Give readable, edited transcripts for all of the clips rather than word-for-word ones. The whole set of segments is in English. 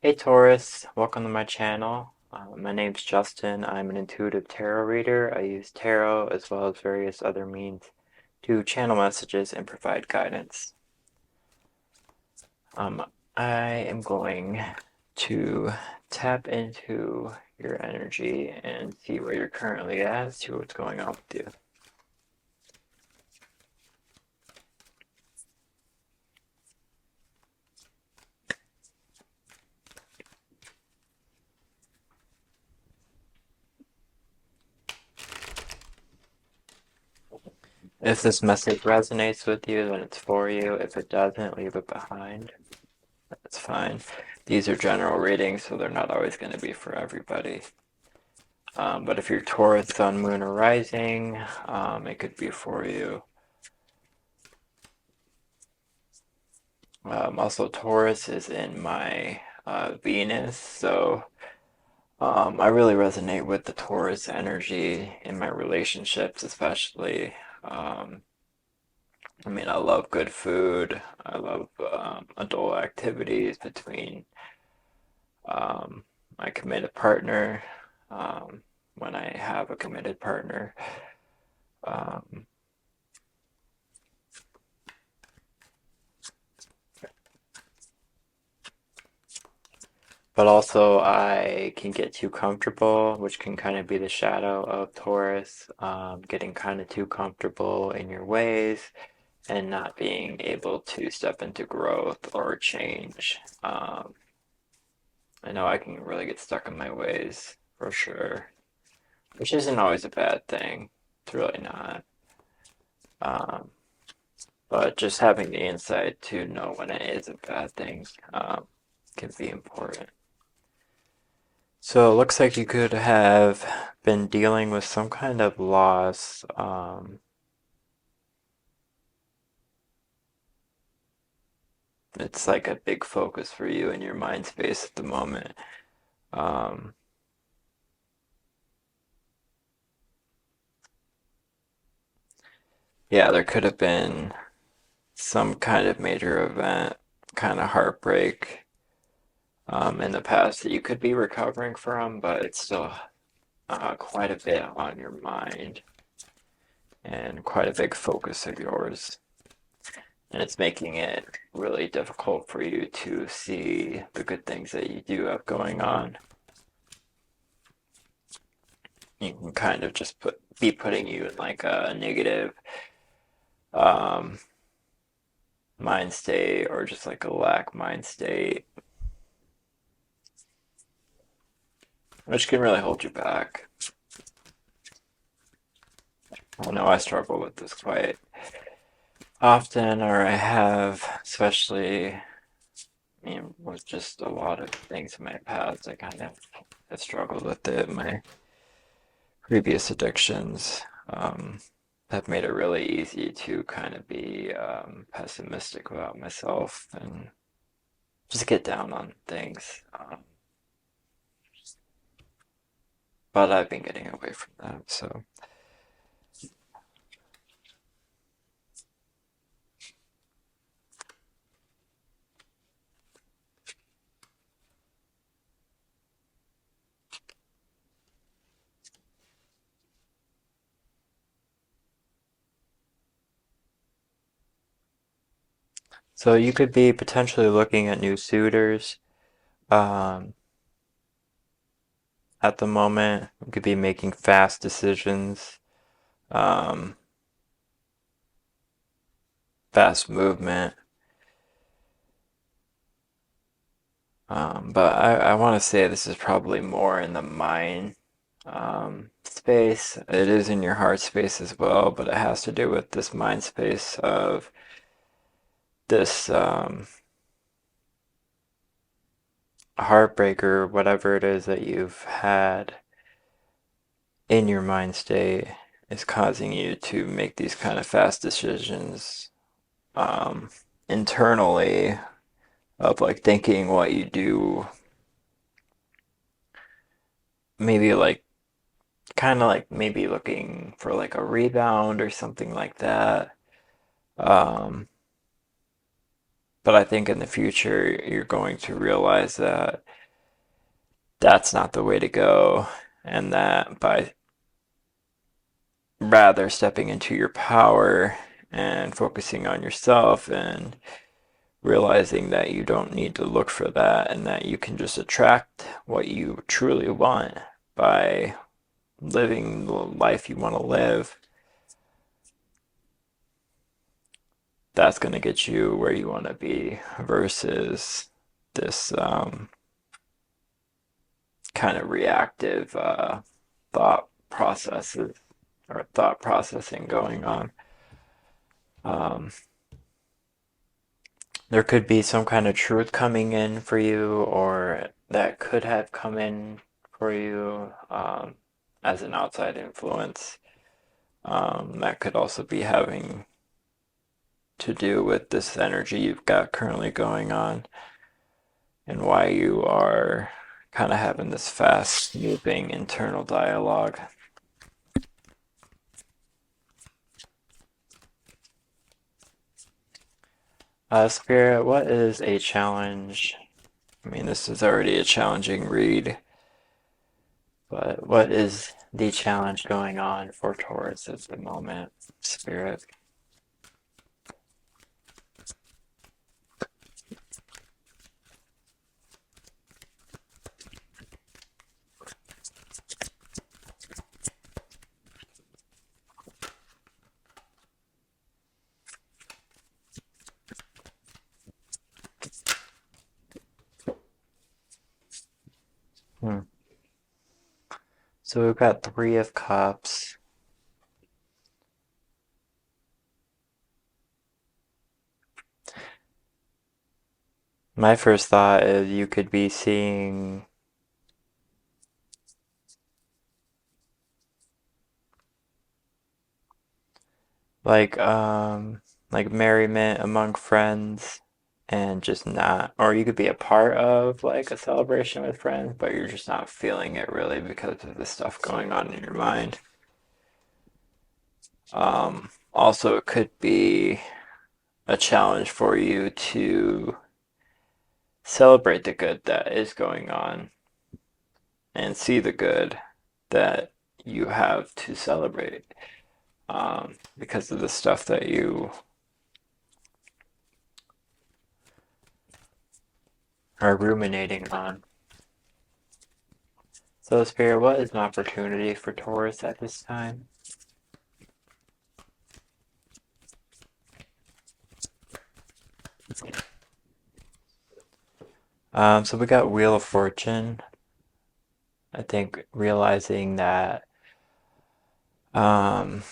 Hey Taurus, welcome to my channel. My name's Justin. I'm an intuitive tarot reader. I use tarot as well as various other means to channel messages and provide guidance. I am going to tap into your energy and see where you're currently at, see what's going on with you. If this message resonates with you, then it's for you. If it doesn't, leave it behind. That's fine. These are general readings, so they're not always going to be for everybody. But if you're Taurus, Sun, Moon, or Rising, it could be for you. Also, Taurus is in my Venus, so I really resonate with the Taurus energy in my relationships, especially. I love good food. I love adult activities between um, my committed partner, when I have a committed partner. Um, but also, I can get too comfortable, which can kind of be the shadow of Taurus, getting kind of too comfortable in your ways and not being able to step into growth or change. I know I can really get stuck in my ways for sure, which isn't always a bad thing. It's really not. Um, but just having the insight to know when it is a bad thing can be important. So it looks like you could have been dealing with some kind of loss. It's like a big focus for you in your mind space at the moment. Um, yeah, there could have been some kind of major event, kind of heartbreak in the past that you could be recovering from, but it's still quite a bit on your mind and quite a big focus of yours. And it's making it really difficult for you to see the good things that you do have going on. You can kind of just be putting you in like a negative um, mind state or just like a lack mind state, which can really hold you back. I know I struggle with this quite often, or I have, especially, with just a lot of things in my past. I kind of have struggled with it. My previous addictions have made it really easy to kind of be pessimistic about myself and just get down on things. But I've been getting away from that. So you could be potentially looking at new suitors um, at the moment. You could be making fast decisions, um, fast movement. But I want to say this is probably more in the mind space. It is in your heart space as well, but it has to do with this mind space of this heartbreak or whatever it is that you've had in your mind state is causing you to make these kind of fast decisions um, internally of like thinking what you do, maybe like kind of like maybe looking for like a rebound or something like that. Um, But I think in the future, you're going to realize that that's not the way to go, and that by rather stepping into your power and focusing on yourself and realizing that you don't need to look for that and that you can just attract what you truly want by living the life you want to live, that's going to get you where you want to be versus this kind of reactive thought processes or thought processing going on. Um, there could be some kind of truth coming in for you, or that could have come in for you as an outside influence. That could also be having to do with this energy you've got currently going on and why you are kind of having this fast moving internal dialogue. Spirit, what is a challenge? I mean, this is already a challenging read, but what is the challenge going on for Taurus at the moment, Spirit? Hmm. So we've got Three of Cups. My first thought is you could be seeing like like merriment among friends and just not, or you could be a part of like a celebration with friends, but you're just not feeling it really because of the stuff going on in your mind. Also, it could be a challenge for you to celebrate the good that is going on and see the good that you have to celebrate because of the stuff that you are ruminating on. So, Spirit, what is an opportunity for Taurus at this time? So we got Wheel of Fortune. I think realizing that um,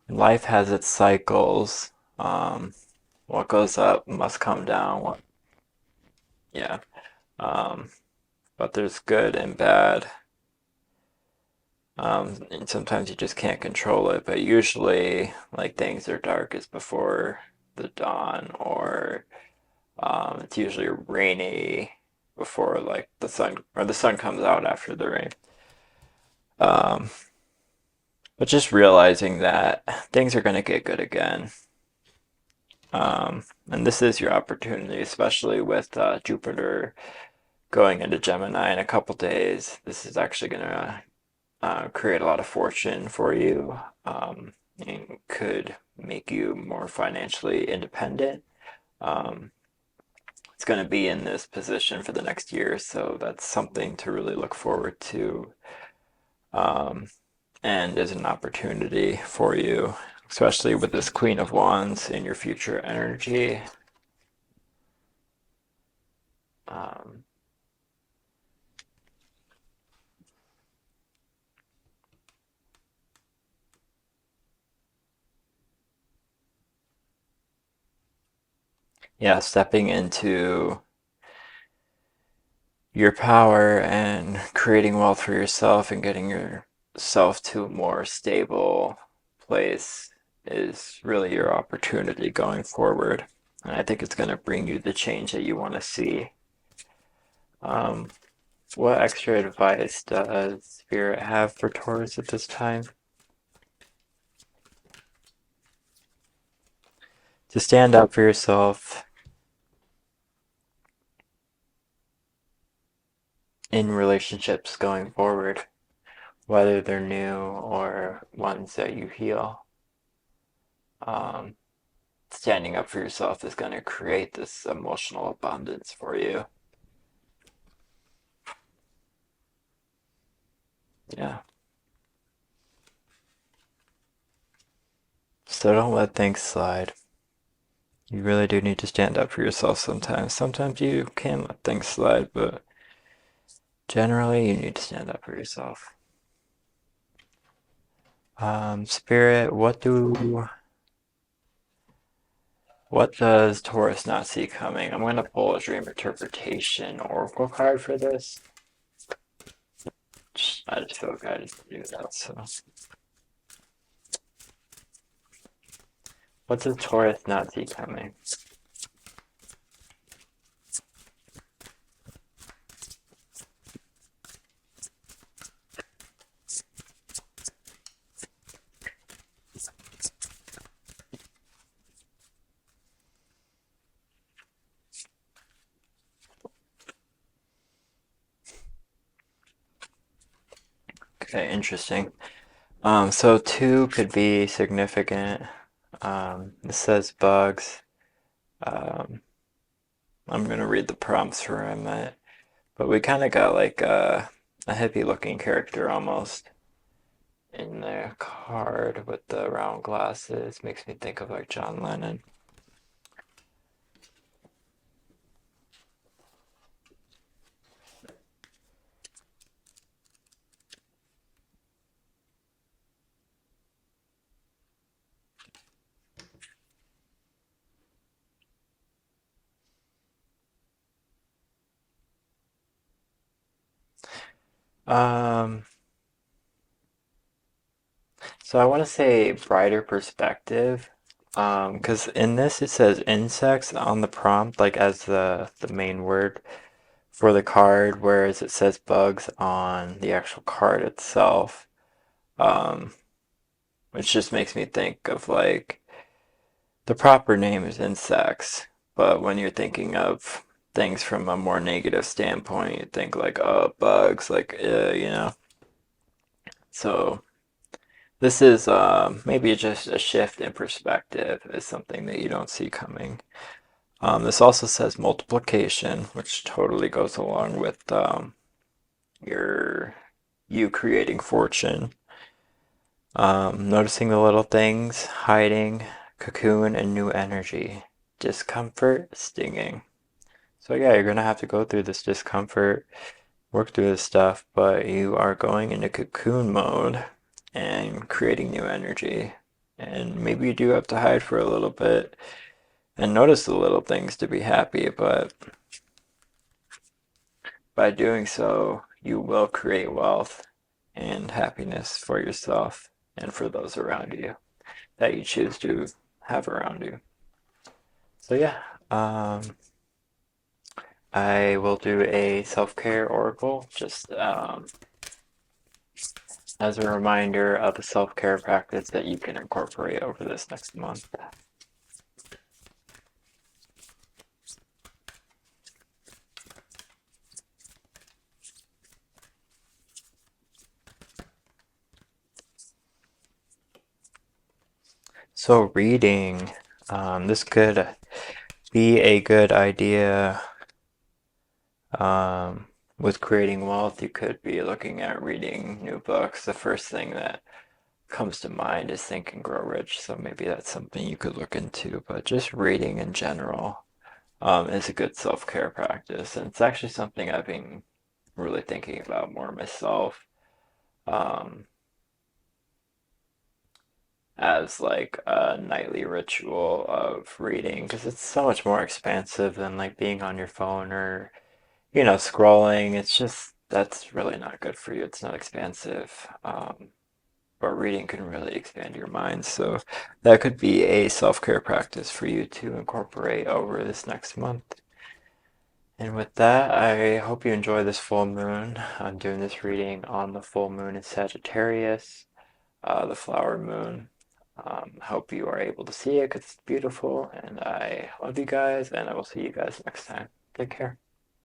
life has its cycles. What goes up must come down. Yeah. Um, but there's good and bad. And sometimes you just can't control it. But usually, like things are darkest before the dawn, or it's usually rainy before like the sun, or the sun comes out after the rain. Um, but just realizing that things are going to get good again. And this is your opportunity, especially with Jupiter going into Gemini in a couple days. This is actually going to create a lot of fortune for you and could make you more financially independent. Um, it's going to be in this position for the next year, so that's something to really look forward to um, and is an opportunity for you, especially with this Queen of Wands in your future energy. Um, yeah, stepping into your power and creating wealth for yourself and getting yourself to a more stable place is really your opportunity going forward. And I think it's going to bring you the change that you want to see. Um, what extra advice does Spirit have for Taurus at this time? To stand up for yourself, in relationships going forward, whether they're new or ones that you heal. Um, Standing up for yourself is going to create this emotional abundance for you. Yeah. So don't let things slide. You really do need to stand up for yourself sometimes. Sometimes you can let things slide, but generally you need to stand up for yourself. Spirit, what does Taurus not see coming? I'm gonna pull a dream interpretation oracle card for this. I just feel guided to do that. So, what does Taurus not see coming? Okay, interesting. So two could be significant. It says bugs. Um, I'm gonna read the prompts for him, but we kind of got like a hippie-looking character almost in the card with the round glasses. Makes me think of like John Lennon. Um, so I want to say brighter perspective. Because in this it says insects on the prompt, like as the main word for the card, whereas it says bugs on the actual card itself. Um, which just makes me think of like the proper name is insects, but when you're thinking of things from a more negative standpoint, you think like, oh, bugs, like, you know. So this is maybe just a shift in perspective is something that you don't see coming. This also says multiplication, which totally goes along with your you creating fortune. Noticing the little things, hiding, cocoon, and new energy. Discomfort, stinging. So yeah, you're gonna have to go through this discomfort, work through this stuff, but you are going into cocoon mode and creating new energy. And maybe you do have to hide for a little bit and notice the little things to be happy, but by doing so, you will create wealth and happiness for yourself and for those around you that you choose to have around you. So yeah, I will do a self-care oracle just as a reminder of a self-care practice that you can incorporate over this next month. So reading, this could be a good idea. With creating wealth, you could be looking at reading new books. The first thing that comes to mind is Think and Grow Rich, so maybe that's something you could look into. But just reading in general is a good self-care practice, and it's actually something I've been really thinking about more myself um, as like a nightly ritual of reading because it's so much more expansive than like being on your phone or scrolling. It's just that's really not good for you. It's not expansive. But reading can really expand your mind. So that could be a self-care practice for you to incorporate over this next month. And with that, I hope you enjoy this full moon. I'm doing this reading on the full moon in Sagittarius, the flower moon. Hope you are able to see it because it's beautiful. And I love you guys, and I will see you guys next time. Take care.